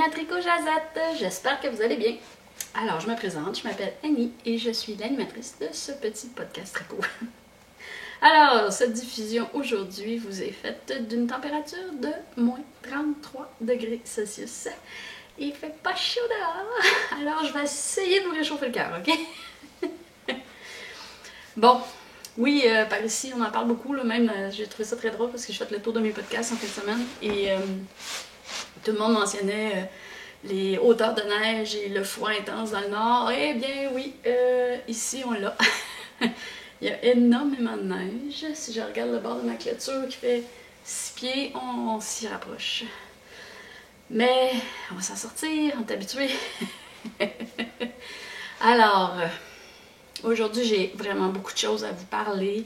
à Tricot Jazette, j'espère que vous allez bien. Alors, je me présente, je m'appelle Annie et je suis l'animatrice de ce petit podcast tricot. Alors, cette diffusion aujourd'hui vous est faite d'une température de moins 33 degrés Celsius. Il fait pas chaud dehors, alors je vais essayer de vous réchauffer le cœur, ok? Bon, oui, par ici, on en parle beaucoup, là, même j'ai trouvé ça très drôle parce que j'ai fait le tour de mes podcasts en fin de semaine et tout le monde mentionnait les hauteurs de neige et le froid intense dans le nord. Eh bien oui, ici on l'a. Il y a énormément de neige. Si je regarde le bord de ma clôture qui fait 6 pieds, on s'y rapproche. Mais on va s'en sortir, on est habitué. Alors, aujourd'hui j'ai vraiment beaucoup de choses à vous parler.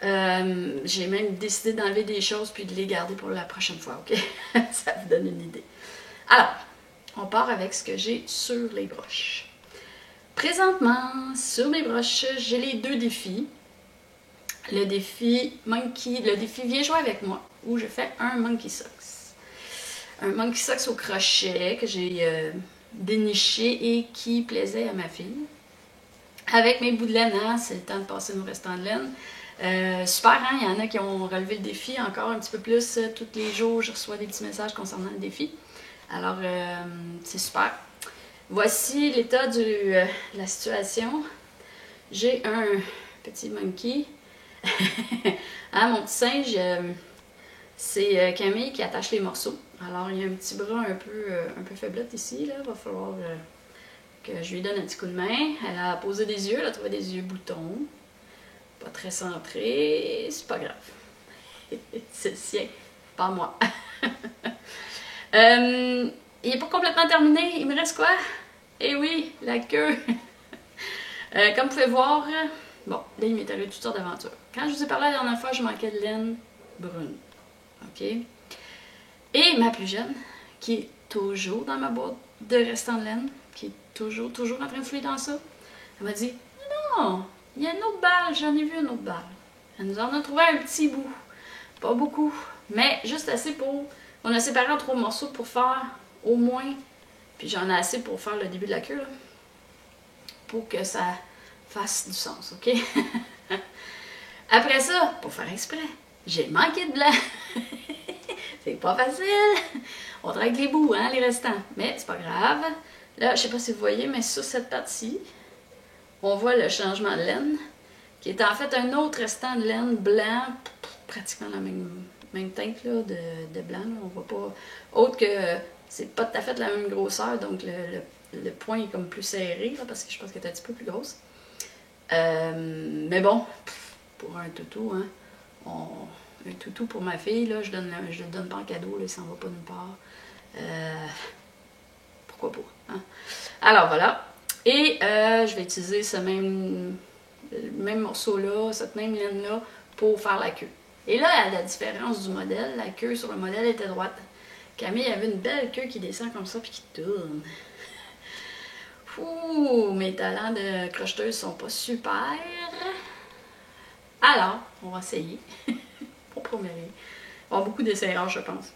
J'ai même décidé d'enlever des choses puis de les garder pour la prochaine fois, ok? Ça vous donne une idée. Alors, on part avec ce que j'ai sur les broches. Présentement, sur mes broches, j'ai les deux défis. Le défi Monkey, le défi Viens jouer avec moi, où je fais un Monkey Socks. Un Monkey Socks au crochet que j'ai déniché et qui plaisait à ma fille. Avec mes bouts de laine, hein, c'est le temps de passer nos restants de laine. Super, hein? Il y en a qui ont relevé le défi encore un petit peu plus. Tous les jours, je reçois des petits messages concernant le défi. Alors, c'est super. Voici l'état de la situation. J'ai un petit monkey. Hein, mon petit singe, c'est Camille qui attache les morceaux. Alors, il y a un petit bras un peu faiblette ici. Il va falloir que je lui donne un petit coup de main. Elle a posé des yeux, elle a trouvé des yeux boutons. Pas très centrés, c'est pas grave. C'est le sien, pas moi. Il n'est pas complètement terminé. Il me reste quoi? Eh oui, la queue. Comme vous pouvez voir, bon, là, il m'est arrivé toutes sortes d'aventures. Quand je vous ai parlé la dernière fois, je manquais de laine brune. OK? Et ma plus jeune, qui est toujours dans ma boîte de restants de laine, qui est toujours en train de fouiller dans ça, elle m'a dit non, il y a une autre balle, j'en ai vu une autre balle. Elle nous en a trouvé un petit bout. Pas beaucoup, mais juste assez pour. On a séparé en 3 morceaux pour faire au moins. Puis j'en ai assez pour faire le début de la queue, là, pour que ça fasse du sens, ok? Après ça, pour faire exprès, j'ai manqué de blanc. C'est pas facile. On drague les bouts, hein, les restants. Mais c'est pas grave. Là, je sais pas si vous voyez, mais sur cette partie, on voit le changement de laine, qui est en fait un autre restant de laine blanc, pratiquement la même teinte là, de blanc. Là. On voit pas. Autre que c'est pas tout à fait la même grosseur, donc le point est comme plus serré, là, parce que je pense qu'elle est un petit peu plus grosse. Mais bon, pour un toutou, hein, un toutou pour ma fille, là, je le donne pas en cadeau, là, il s'en va pas nulle part. Pourquoi pas? Hein? Alors voilà. Et je vais utiliser ce même morceau-là, cette même laine-là, pour faire la queue. Et là, à la différence du modèle, la queue sur le modèle était droite. Camille avait une belle queue qui descend comme ça puis qui tourne. Ouh, mes talents de crocheteuse sont pas super. Alors, on va essayer. Pour première. Il va y avoir beaucoup d'essayages, je pense.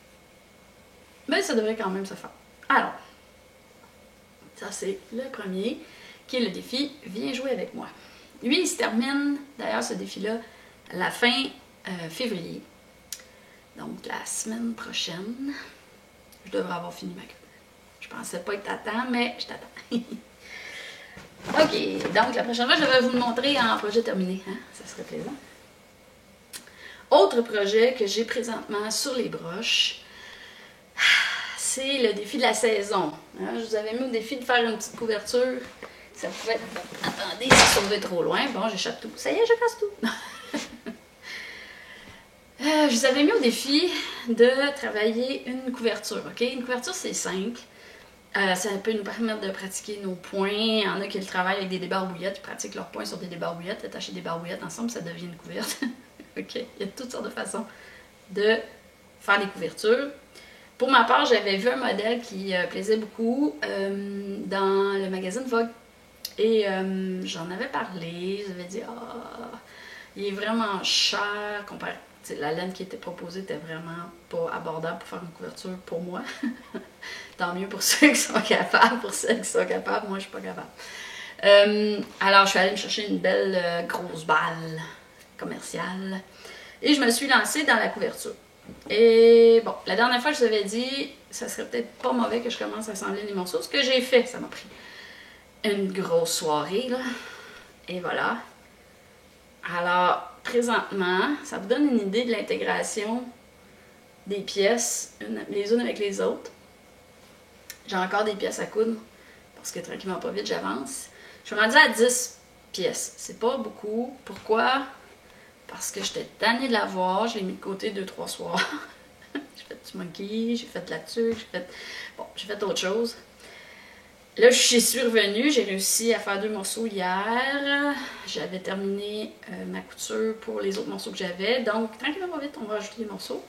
Mais ça devrait quand même se faire. Alors, ça c'est le premier, qui est le défi Viens jouer avec moi. Lui, il se termine, d'ailleurs, ce défi-là, à la fin février. Donc, la semaine prochaine, je devrais avoir fini ma queue. Je pensais pas être à temps, mais je t'attends. OK, donc la prochaine fois, je vais vous le montrer en projet terminé. Hein? Ça serait plaisant. Autre projet que j'ai présentement sur les broches, c'est le défi de la saison. Hein? Je vous avais mis au défi de faire une petite couverture. Ça pouvait être... Attendez, si ça devait trop loin. Bon, j'échappe tout. Ça y est, je casse tout. Je vous avais mis au défi de travailler une couverture. OK? Une couverture, c'est simple. Ça peut nous permettre de pratiquer nos points. Il y en a qui le travaillent avec des débarbouillettes, ils pratiquent leurs points sur des débarbouillettes, attacher des barbouillettes ensemble, ça devient une couverte. OK? Il y a toutes sortes de façons de faire des couvertures. Pour ma part, j'avais vu un modèle qui plaisait beaucoup dans le magazine Vogue. Et j'en avais parlé, j'avais dit il est vraiment cher comparé. La laine qui était proposée était vraiment pas abordable pour faire une couverture pour moi. Tant mieux pour ceux qui sont capables, pour celles qui sont capables, moi je suis pas capable. Alors je suis allée me chercher une belle grosse balle commerciale et je me suis lancée dans la couverture. Et bon, la dernière fois je vous avais dit, ça serait peut-être pas mauvais que je commence à assembler les morceaux. Ce que j'ai fait, ça m'a pris une grosse soirée là. Et voilà. Alors, présentement, ça vous donne une idée de l'intégration des pièces, les unes avec les autres. J'ai encore des pièces à coudre, parce que tranquillement pas vite, j'avance. Je suis rendue à 10 pièces. C'est pas beaucoup. Pourquoi? Parce que j'étais tannée de la voir. Je l'ai mis de côté 2-3 soirs. J'ai fait du monkey, j'ai fait de la tuque, j'ai fait autre chose. Là, je suis revenue, j'ai réussi à faire 2 morceaux hier. J'avais terminé ma couture pour les autres morceaux que j'avais. Donc, tranquillement pas vite, on va ajouter les morceaux.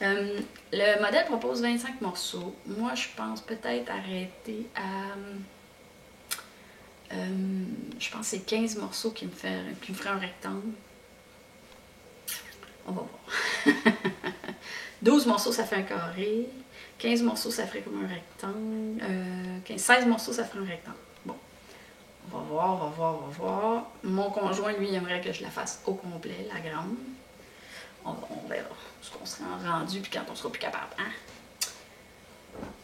Le modèle propose 25 morceaux. Moi, je pense peut-être arrêter à... je pense que c'est 15 morceaux qui me feraient un rectangle. On va voir. 12 morceaux, ça fait un carré. 15 morceaux, ça ferait comme un rectangle. 16 morceaux, ça ferait un rectangle. Bon, on va voir, on va voir, on va voir. Mon conjoint, lui, aimerait que je la fasse au complet, la grande. On verra ce qu'on sera rendu, puis quand on sera plus capable. Hein?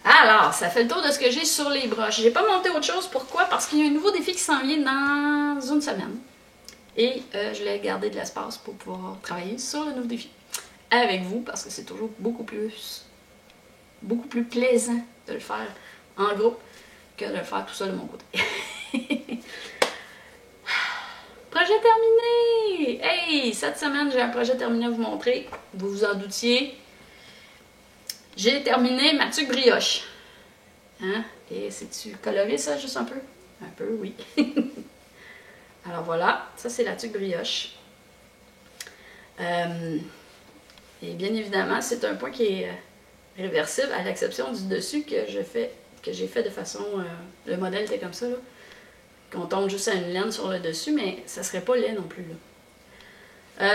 Alors, ça fait le tour de ce que j'ai sur les broches. J'ai pas monté autre chose. Pourquoi? Parce qu'il y a un nouveau défi qui s'en vient dans une semaine. Et je l'ai gardé de l'espace pour pouvoir travailler sur le nouveau défi avec vous, parce que c'est toujours beaucoup plus plaisant de le faire en groupe que de le faire tout seul de mon côté. Projet terminé! Hey! Cette semaine, j'ai un projet terminé à vous montrer. Vous vous en doutiez. J'ai terminé ma tuque brioche. Hein? Et c'est-tu coloré ça, juste un peu? Un peu, oui. Alors voilà, ça c'est la tuque brioche. Et bien évidemment, c'est un point qui est réversible, à l'exception du dessus que j'ai fait de façon... le modèle était comme ça, là. Qu'on tombe juste à une laine sur le dessus, mais ça serait pas laid non plus, là.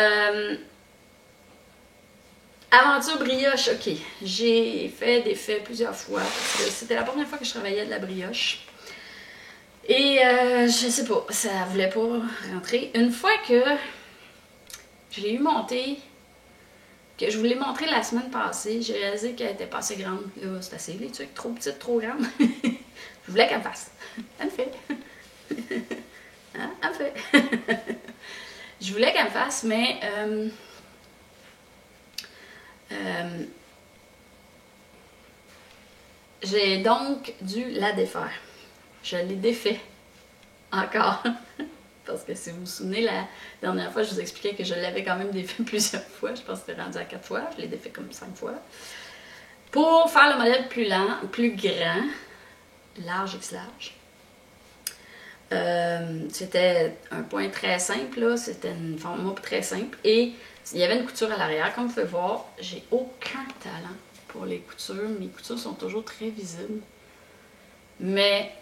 Aventure brioche, ok. J'ai fait des faits plusieurs fois, parce que c'était la première fois que je travaillais de la brioche. Et je sais pas, ça voulait pas rentrer. Une fois que je l'ai eu montée, que je vous l'ai montré la semaine passée, j'ai réalisé qu'elle était pas assez grande. Là, c'est assez, les trucs trop petites, trop grandes. Je voulais qu'elle me fasse. Elle me fait. Hein? Elle me fait. Je voulais qu'elle me fasse, mais j'ai donc dû la défaire. Je l'ai défait encore. Parce que si vous vous souvenez, la dernière fois, je vous expliquais que je l'avais quand même défait plusieurs fois. Je pense que c'était rendu à 4 fois. Je l'ai défait comme 5 fois. Pour faire le modèle plus lent, plus grand, large X large. C'était un point très simple, là. C'était une forme très simple. Et il y avait une couture à l'arrière. Comme vous pouvez voir, j'ai aucun talent pour les coutures. Mes coutures sont toujours très visibles. Mais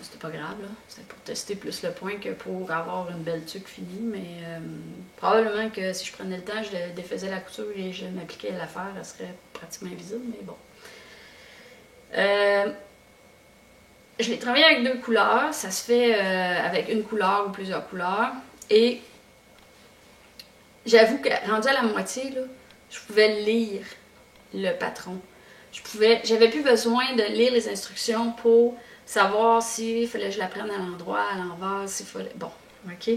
c'était pas grave, là. C'était pour tester plus le point que pour avoir une belle tuque finie. Mais probablement que si je prenais le temps, je défaisais la couture et je m'appliquais à la faire, elle serait pratiquement invisible, mais bon. Je l'ai travaillé avec 2 couleurs. Ça se fait avec une couleur ou plusieurs couleurs. Et j'avoue que rendu à la moitié, là, je pouvais lire le patron. J'avais plus besoin de lire les instructions pour savoir s'il fallait que je la prenne à l'endroit, à l'envers, s'il fallait... Bon, ok.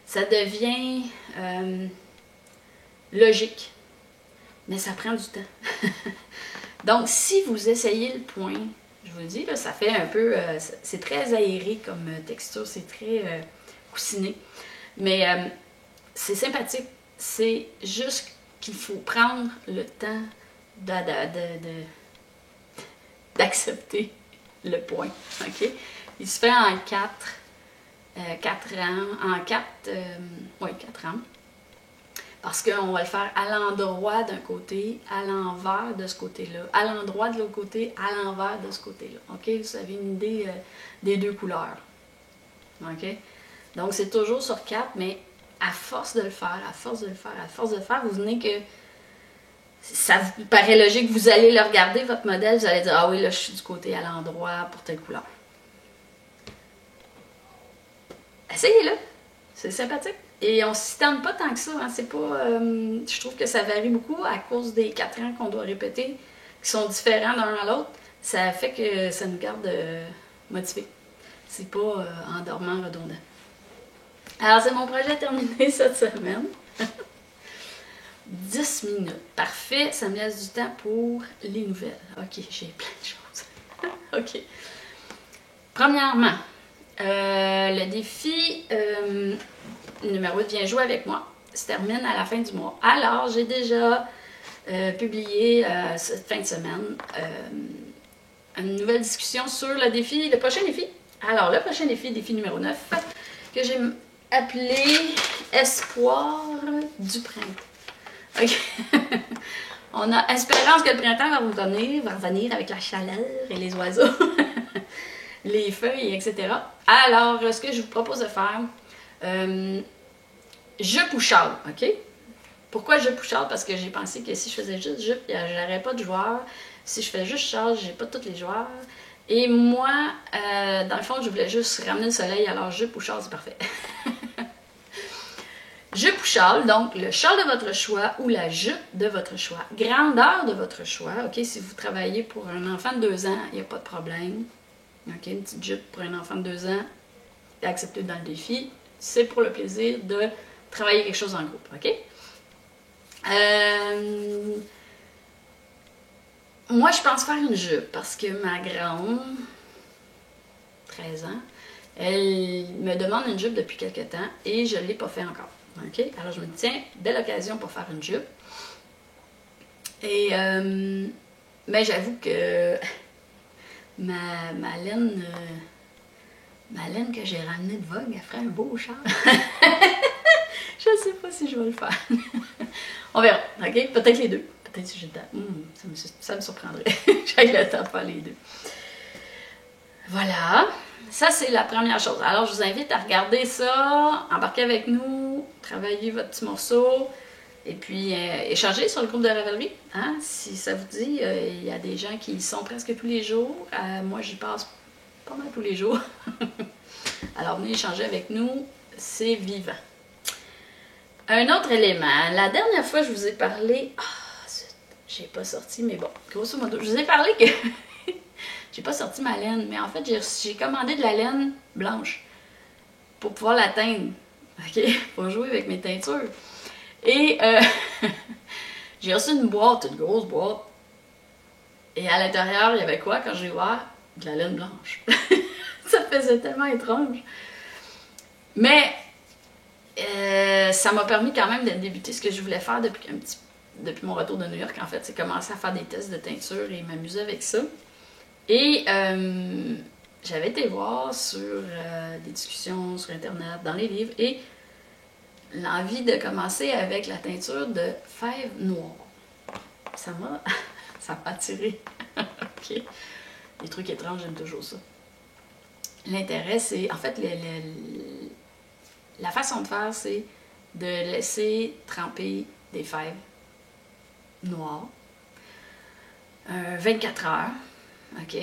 Ça devient logique, mais ça prend du temps. Donc, si vous essayez le point, je vous le dis, là, ça fait un peu... c'est très aéré comme texture, c'est très coussiné. Mais c'est sympathique. C'est juste qu'il faut prendre le temps d'accepter le point. OK? Il se fait en 4 rangs. En 4 rangs. Parce qu'on va le faire à l'endroit d'un côté, à l'envers de ce côté-là, à l'endroit de l'autre côté, à l'envers de ce côté-là. OK? Vous avez une idée des 2 couleurs. OK? Donc, c'est toujours sur 4, mais à force de le faire, à force de le faire, à force de le faire, vous venez que ça vous paraît logique, vous allez le regarder, votre modèle, vous allez dire, ah oui, là, je suis du côté à l'endroit pour telle couleur. Essayez-le, c'est sympathique. Et on ne s'y tente pas tant que ça, hein. C'est pas, je trouve que ça varie beaucoup à cause des 4 ans qu'on doit répéter, qui sont différents d'un à l'autre. Ça fait que ça nous garde motivés. C'est pas endormant, redondant. Alors, c'est mon projet terminé cette semaine. 10 minutes. Parfait, ça me laisse du temps pour les nouvelles. OK, j'ai plein de choses. OK. Premièrement, le défi numéro 8 Viens jouer avec moi se termine à la fin du mois. Alors, j'ai déjà publié cette fin de semaine une nouvelle discussion sur le prochain défi. Alors, le prochain défi numéro 9, que j'ai appelé Espoir du printemps. OK. On a espérance que le printemps va revenir avec la chaleur et les oiseaux, les feuilles, etc. Alors, ce que je vous propose de faire, jupe ou châle, OK? Pourquoi jupe ou châle? Parce que j'ai pensé que si je faisais juste jupe, j'aurais pas de joueurs. Si je fais juste châle, j'ai pas tous les joueurs. Et moi, dans le fond, je voulais juste ramener le soleil, alors jupe ou châle, c'est parfait. Jupe ou châle, donc le châle de votre choix ou la jupe de votre choix. Grandeur de votre choix, OK? Si vous travaillez pour un enfant de 2 ans, il n'y a pas de problème. OK? Une petite jupe pour un enfant de 2 ans, accepté dans le défi. C'est pour le plaisir de travailler quelque chose en groupe, OK? Moi, je pense faire une jupe parce que ma grande, 13 ans, elle me demande une jupe depuis quelque temps et je ne l'ai pas fait encore. OK? Alors, je me dis, tiens, belle occasion pour faire une jupe. Et, mais j'avoue que ma laine que j'ai ramenée de Vogue, elle ferait un beau char. Je ne sais pas si je vais le faire. On verra, OK? Peut-être les deux. Peut-être si j'ai le temps. Ça me surprendrait. J'ai le temps de faire les deux. Voilà. Ça, c'est la première chose. Alors, je vous invite à regarder ça, embarquer avec nous, travailler votre petit morceau, et puis échanger sur le groupe de Ravelry. Hein? Si ça vous dit, il y a des gens qui y sont presque tous les jours. Moi, j'y passe pas mal tous les jours. Alors, venez échanger avec nous. C'est vivant. Un autre élément. La dernière fois, je vous ai parlé... j'ai pas sorti, mais bon, grosso modo, je vous ai parlé que... j'ai pas sorti ma laine, mais en fait, j'ai commandé de la laine blanche pour pouvoir la teindre. OK? Pour jouer avec mes teintures. Et j'ai reçu une boîte, une grosse boîte. Et à l'intérieur, il y avait quoi quand j'ai ouvert? De la laine blanche. Ça faisait tellement étrange. Mais ça m'a permis quand même de débuter ce que je voulais faire depuis mon retour de New York. En fait, c'est commencer à faire des tests de teinture et m'amuser avec ça. Et j'avais été voir sur des discussions sur Internet, dans les livres, et l'envie de commencer avec la teinture de fèves noires. Ça m'a attiré. OK. Les trucs étranges, j'aime toujours ça. L'intérêt, c'est... En fait, la façon de faire, c'est de laisser tremper des fèves noires 24 heures. OK?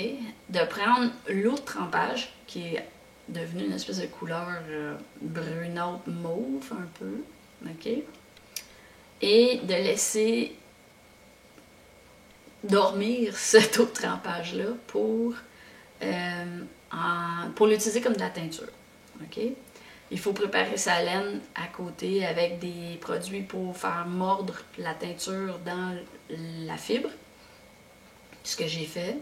De prendre l'eau de trempage, qui est devenue une espèce de couleur brunâtre mauve, un peu. OK? Et de laisser dormir cette eau de trempage-là pour l'utiliser comme de la teinture. OK? Il faut préparer sa laine à côté avec des produits pour faire mordre la teinture dans la fibre. Ce que j'ai fait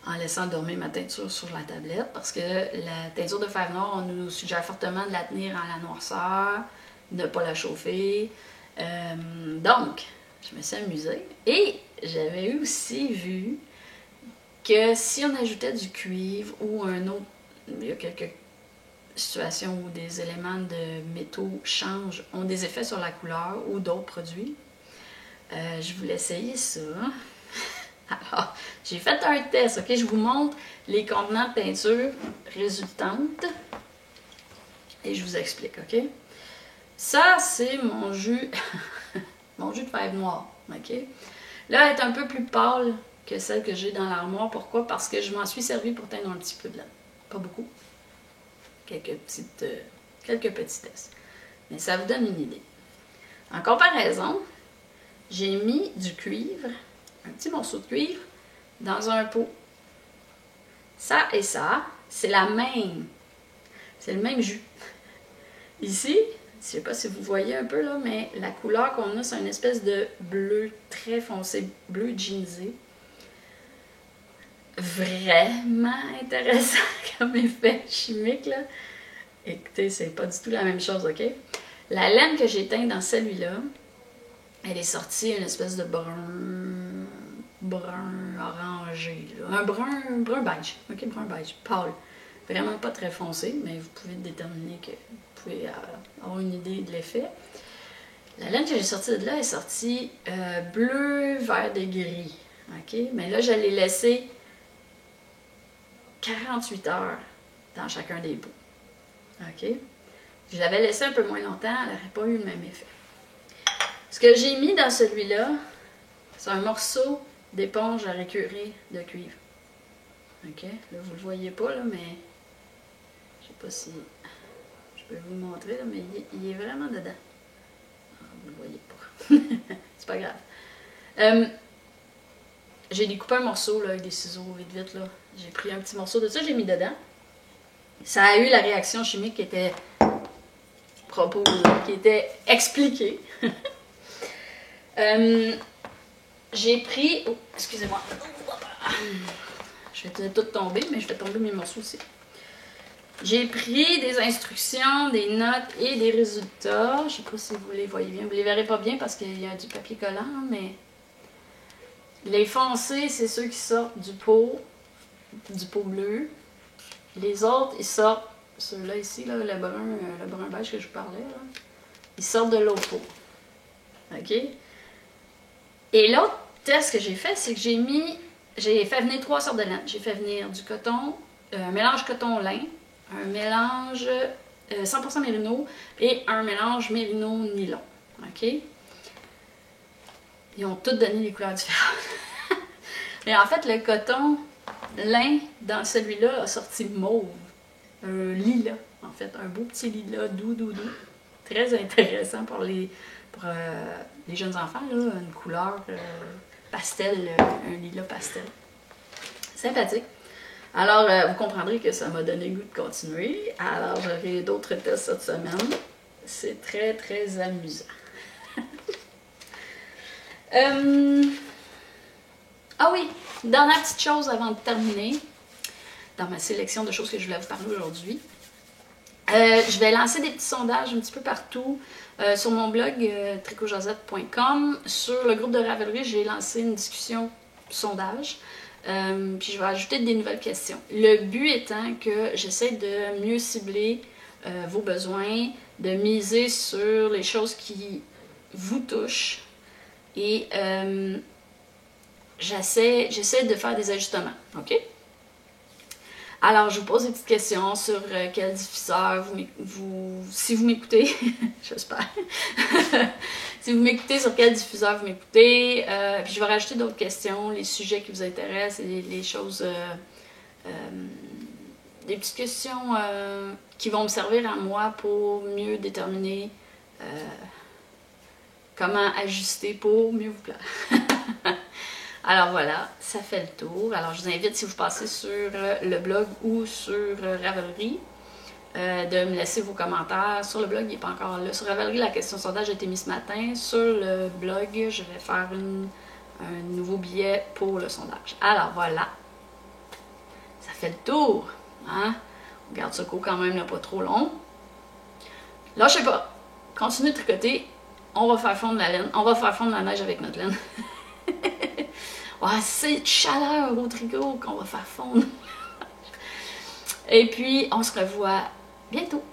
en laissant dormir ma teinture sur la tablette, parce que la teinture de fèves noires, on nous suggère fortement de la tenir à la noirceur, ne pas la chauffer. Donc, je me suis amusée. Et j'avais aussi vu que si on ajoutait du cuivre ou un autre, il y a quelques situations où des éléments de métaux ont des effets sur la couleur ou d'autres produits. Je voulais essayer ça. Alors, j'ai fait un test, OK? Je vous montre les contenants de teinture résultantes et je vous explique, OK? Ça, c'est mon jus, mon jus de fèves noires, OK? Là, elle est un peu plus pâle que celle que j'ai dans l'armoire. Pourquoi? Parce que je m'en suis servi pour teindre un petit peu de laine. Pas beaucoup. Quelques petitesses. Mais ça vous donne une idée. En comparaison, j'ai mis du cuivre, un petit morceau de cuivre, dans un pot. Ça et ça, c'est la même. C'est le même jus. Ici, je ne sais pas si vous voyez un peu là, mais la couleur qu'on a, c'est une espèce de bleu très foncé, bleu jeansé. Vraiment intéressant comme effet chimique là. Écoutez, c'est pas du tout la même chose, ok? La laine que j'ai teinte dans celui-là, elle est sortie une espèce de brun orangé, là. Un brun beige, ok? Brun beige, pâle. Vraiment pas très foncé, mais vous pouvez déterminer que vous pouvez avoir une idée de l'effet. La laine que j'ai sortie de là est sortie bleu, vert et gris, ok? Mais là, je l'ai laissé 48 heures dans chacun des bouts. OK? Je l'avais laissé un peu moins longtemps, elle n'aurait pas eu le même effet. Ce que j'ai mis dans celui-là, c'est un morceau d'éponge à récurer de cuivre. OK? Là, vous ne le voyez pas, là, mais je ne sais pas si je peux vous le montrer, là, mais il est vraiment dedans. Ah, vous ne le voyez pas. C'est pas grave. J'ai découpé un morceau là, avec des ciseaux, vite, là. J'ai pris un petit morceau de ça, j'ai mis dedans. Ça a eu la réaction chimique qui était proposée, qui était expliquée. J'ai pris... Oh, excusez-moi. Je vais tout tomber, mais je vais tomber mes morceaux aussi. J'ai pris des instructions, des notes et des résultats. Je ne sais pas si vous les voyez bien. Vous ne les verrez pas bien parce qu'il y a du papier collant, mais... Les foncés, c'est ceux qui sortent du pot bleu. Les autres, ils sortent, ceux-là ici, là, le brun beige que je vous parlais, là, ils sortent de l'autre pot. OK? Et l'autre test que j'ai fait, c'est que j'ai fait venir 3 sortes de laine. J'ai fait venir du coton, un mélange coton-lin, un mélange 100% mérino et un mélange mérino-nylon. OK? Ils ont tous donné des couleurs différentes. Mais en fait, le coton lin dans celui-là a sorti mauve. Un lilas, en fait. Un beau petit lilas doux. Très intéressant pour les jeunes enfants, là. Une couleur pastel, un lilas pastel. Sympathique. Alors, vous comprendrez que ça m'a donné le goût de continuer. Alors, j'aurai d'autres tests cette semaine. C'est très, très amusant. Ah oui, dernière petite chose avant de terminer, dans ma sélection de choses que je voulais vous parler aujourd'hui. Je vais lancer des petits sondages un petit peu partout sur mon blog tricotjosette.com. Sur le groupe de Ravelry, j'ai lancé une discussion sondage. Puis je vais ajouter des nouvelles questions. Le but étant que j'essaie de mieux cibler vos besoins, de miser sur les choses qui vous touchent et j'essaie de faire des ajustements. OK? Alors, je vous pose des petites questions sur quel diffuseur si vous m'écoutez, j'espère. Si vous m'écoutez, sur quel diffuseur vous m'écoutez. Puis je vais rajouter d'autres questions, les sujets qui vous intéressent et les choses, des petites questions qui vont me servir à moi pour mieux déterminer comment ajuster pour mieux vous plaire. Alors voilà, ça fait le tour. Alors je vous invite, si vous passez sur le blog ou sur Ravelry, de me laisser vos commentaires. Sur le blog, il n'est pas encore là. Sur Ravelry, la question sondage a été mise ce matin. Sur le blog, je vais faire un nouveau billet pour le sondage. Alors voilà, ça fait le tour. Hein? On garde ce cours quand même là, pas trop long. Lâchez pas. Continuez de tricoter. On va faire fondre la laine. On va faire fondre la neige avec notre laine. C'est de chaleur au tricot qu'on va faire fondre. Et puis, on se revoit bientôt.